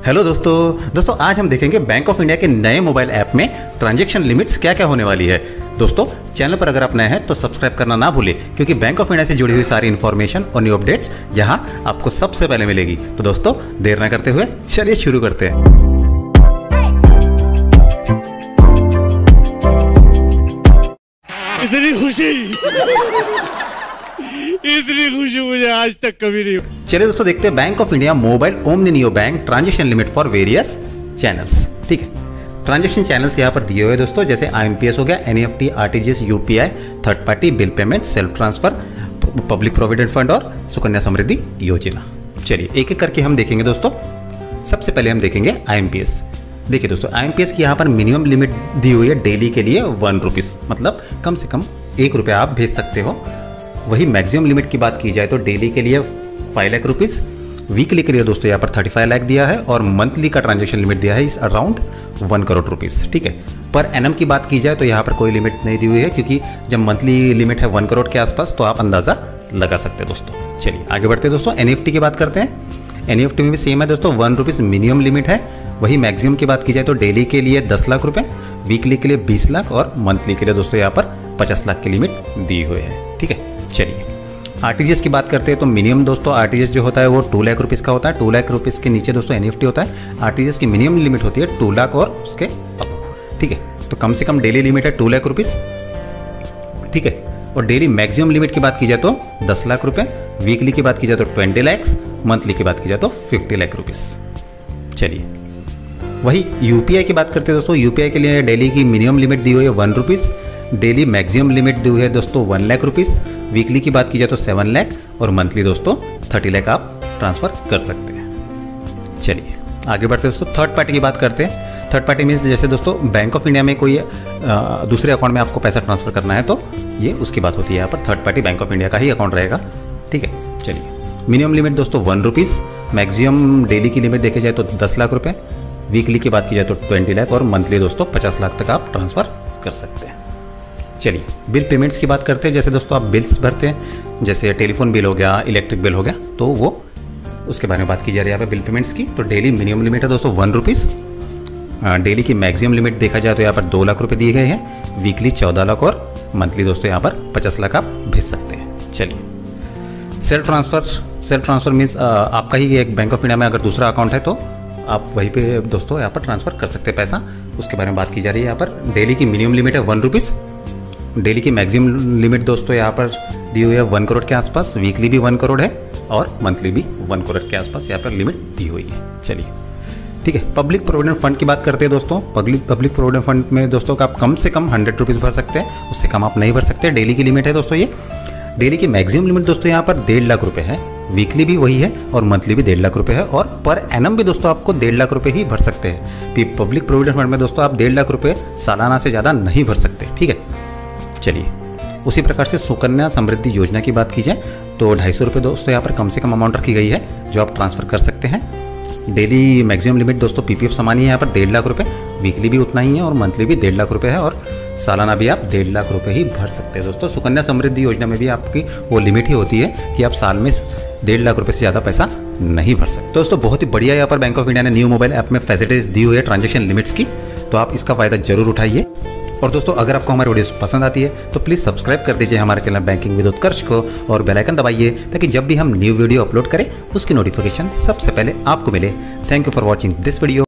Hello दोस्तों आज हम देखेंगे बैंक ऑफ इंडिया के नए मोबाइल ऐप में ट्रांजैक्शन लिमिट्स क्या क्या होने वाली है। दोस्तों चैनल पर अगर आप नए हैं तो सब्सक्राइब करना ना भूलें, क्योंकि बैंक ऑफ इंडिया से जुड़ी हुई सारी इन्फॉर्मेशन और न्यू अपडेट्स यहां आपको सबसे पहले मिलेगी। तो दोस्तों देर ना करते हुए चलिए शुरू करते हैं। इतनी खुशी मुझे आज तक कभी नहीं। चलिए दोस्तों देखते हैं bank of India mobile omni neo bank transaction limit for various channels. ठीक है, ट्रांजैक्शन चैनल्स यहाँ पर दिए हुए दोस्तों, जैसे IMPS हो गया, NEFT, RTGS, UPI, third party bill payment, self transfer, public provident fund और सुकन्या समृद्धि योजना। चलिए एक एक करके हम देखेंगे दोस्तों। सबसे पहले हम देखेंगे IMPS। देखिए दोस्तों IMPS की यहाँ पर मिनिमम लिमिट दी हुई है डेली के लिए 1 रुपीज़, मतलब कम से कम 1 रुपया आप भेज सकते हो। वही मैक्सिमम लिमिट की बात की जाए तो डेली के लिए 5 लाख रुपीज़, वीकली के लिए दोस्तों यहाँ पर 35 लाख दिया है और मंथली का ट्रांजैक्शन लिमिट दिया है इस अराउंड 1 करोड़ रुपीज़। ठीक है, पर एनम की बात की जाए तो यहाँ पर कोई लिमिट नहीं दी हुई है, क्योंकि जब मंथली लिमिट है 1 करोड़ के आसपास तो आप अंदाज़ा लगा सकते हैं दोस्तों। चलिए आगे बढ़ते हैं दोस्तों। NEFT की बात करते हैं। NEFT में भी सेम है दोस्तों, 1 रुपीज़ मिनिमम लिमिट है। वही मैक्सिमम की बात की जाए तो डेली के लिए 10 लाख रुपये, वीकली के लिए 20 लाख और मंथली के लिए दोस्तों यहाँ पर 50 लाख की लिमिट दी हुई है। ठीक है, चलिए RTGS की बात करते हैं तो मिनिमम दोस्तों RTGS जो होता है वो 2 लाख रुपीज़ का होता है। 2 लाख रुपीज़ के नीचे दोस्तों NEFT होता है। RTGS की मिनिमम लिमिट होती है 2 लाख और उसके अब। ठीक है, तो कम से कम डेली लिमिट है 2 लाख रुपीज़। ठीक है, और डेली मैक्सिमम लिमिट की बात की जाए तो 10 लाख रुपये, वीकली की बात की जाए तो 20 लैक्स, मंथली की बात की जाए तो 50 लाख रुपीज़। चलिए वही UPI की बात करते हैं दोस्तों। UPI के लिए डेली की मिनिमम लिमिट दी हुई है 1 रुपीज़, डेली मैक्सिमम लिमिट दी हुई है दोस्तों 1 लाख रुपीज़, वीकली की बात की जाए तो 7 लाख और मंथली दोस्तों 30 लाख आप ट्रांसफ़र कर सकते हैं। चलिए आगे बढ़ते हैं दोस्तों। थर्ड पार्टी की बात करते हैं। थर्ड पार्टी मीन्स जैसे दोस्तों बैंक ऑफ इंडिया में कोई दूसरे अकाउंट में आपको पैसा ट्रांसफ़र करना है तो ये उसकी बात होती है। यहाँ पर third party bank of India का ही अकाउंट रहेगा। ठीक है, चलिए मिनिमम लिमिट दोस्तों 1 रुपीज़, मैक्सिमम डेली की लिमिट देखे जाए तो 10 लाख रुपये, वीकली की बात की जाए तो 20 लाख और मंथली दोस्तों 50 लाख तक आप ट्रांसफ़र कर सकते हैं। चलिए बिल पेमेंट्स की बात करते हैं। जैसे दोस्तों आप बिल्स भरते हैं, जैसे टेलीफोन बिल हो गया, इलेक्ट्रिक बिल हो गया, तो वो उसके बारे में बात की जा रही है यहाँ पे बिल पेमेंट्स की। तो डेली मिनिमम लिमिट है दोस्तों 1 रुपीज़, डेली की मैक्सिमम लिमिट देखा जाए तो यहाँ पर 2 लाख रुपये दिए गए हैं, वीकली 14 लाख और मंथली दोस्तों यहाँ पर 50 लाख आप भेज सकते हैं। चलिए सेल्फ ट्रांसफ़र मीन्स आपका ही एक बैंक ऑफ इंडिया में अगर दूसरा अकाउंट है तो आप वहीं पे दोस्तों यहाँ पर ट्रांसफ़र कर सकते हैं पैसा, उसके बारे में बात की जा रही है यहाँ पर। डेली की मिनिमम लिमिट है 1 रुपीज़, डेली की मैक्सिमम लिमिट दोस्तों यहाँ पर दी हुई है 1 करोड़ के आसपास, वीकली भी 1 करोड़ है और मंथली भी 1 करोड़ के आसपास यहाँ पर लिमिट दी हुई है। चलिए ठीक है, पब्लिक प्रोविडेंट फंड की बात करते हैं दोस्तों। पब्लिक प्रोविडेंट फंड में दोस्तों का आप कम से कम 100 रुपीज़ भर सकते हैं, उससे कम आप नहीं भर सकते। डेली की लिमिट है दोस्तों ये। डेली की मैक्सिमम लिमिट दोस्तों यहाँ पर 1.5 लाख रुपये है, वीकली भी वही है और मंथली भी 1.5 लाख रुपये है और पर एनम भी दोस्तों आपको 1.5 लाख रुपये ही भर सकते हैं। पब्लिक प्रोविडेंट फंड में दोस्तों आप 1.5 लाख रुपये सालाना से ज़्यादा नहीं भर सकते। ठीक है, चलिए उसी प्रकार से सुकन्या समृद्धि योजना की बात की जाए तो 250 रुपये दोस्तों यहाँ पर कम से कम अमाउंट रखी गई है जो आप ट्रांसफ़र कर सकते हैं। डेली मैक्सिमम लिमिट दोस्तों PPF समान ही है यहाँ पर 1.5 लाख रुपये, वीकली भी उतना ही है और मंथली भी 1.5 लाख रुपये है और सालाना भी आप 1.5 लाख रुपये ही भर सकते हैं दोस्तों। सुकन्या समृद्धि योजना में भी आपकी वो लिमिट ही होती है कि आप साल में 1.5 लाख रुपये से ज़्यादा पैसा नहीं भर सकते। दोस्तों बहुत ही बढ़िया यहाँ पर बैंक ऑफ इंडिया ने न्यू मोबाइल ऐप में फैसिलिटीज़ दी हुई है ट्रांजैक्शन लिमिट्स की, तो आप इसका फ़ायदा जरूर उठाइए। और दोस्तों अगर आपको हमारी वीडियोस पसंद आती है तो प्लीज़ सब्सक्राइब कर दीजिए हमारे चैनल बैंकिंग विद उत्कर्ष को और बेल आइकन दबाइए, ताकि जब भी हम न्यू वीडियो अपलोड करें उसकी नोटिफिकेशन सबसे पहले आपको मिले। Thank you for watching this video.